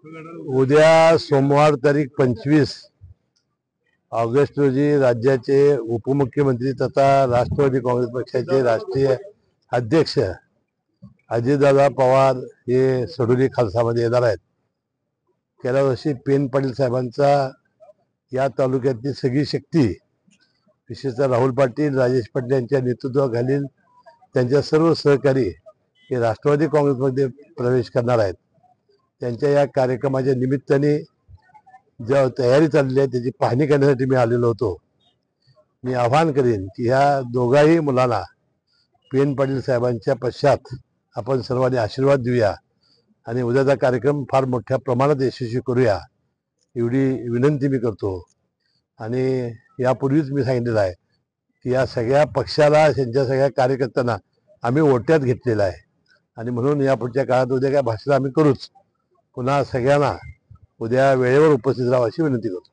उद्या सोमवार तारीख 25 ऑगस्ट रोजी राज्याचे उपमुख्यमंत्री तथा राष्ट्रवादी काँग्रेस पक्षाचे राष्ट्रीय अध्यक्ष अजितदादा पवार हे सडोली खालसामध्ये येणार आहेत। गेल्या वर्षी पेन पाटील साहेबांचा या तालुक्यातली सगळी शक्ती विशेषतः राहुल पाटील राजेश पाटील यांच्या नेतृत्वाखालील त्यांच्या सर्व सहकारी हे राष्ट्रवादी काँग्रेसमध्ये प्रवेश करणार आहेत। त्यांच्या या कार्यक्रमाच्या निमित्ताने ज्या तयारी चालली आहे त्याची पाहणी करण्यासाठी मी आलेलो होतो। मी आवाहन करेन की ह्या दोघाही मुलांना पेन पाटील साहेबांच्या पश्चात आपण सर्वांनी आशीर्वाद देऊया आणि उद्याचा कार्यक्रम फार मोठ्या प्रमाणात यशस्वी करूया एवढी विनंती मी करतो। आणि यापूर्वीच मी सांगितलेलं आहे की या सगळ्या पक्षाला त्यांच्या सगळ्या कार्यकर्त्यांना आम्ही ओट्यात घेतलेलं आहे आणि म्हणून यापुढच्या काळात उद्या काय भाषण आम्ही करूच। पुन्हा सगळ्यांना उद्या वेळेवर उपस्थित राहावं अशी विनंती करतो।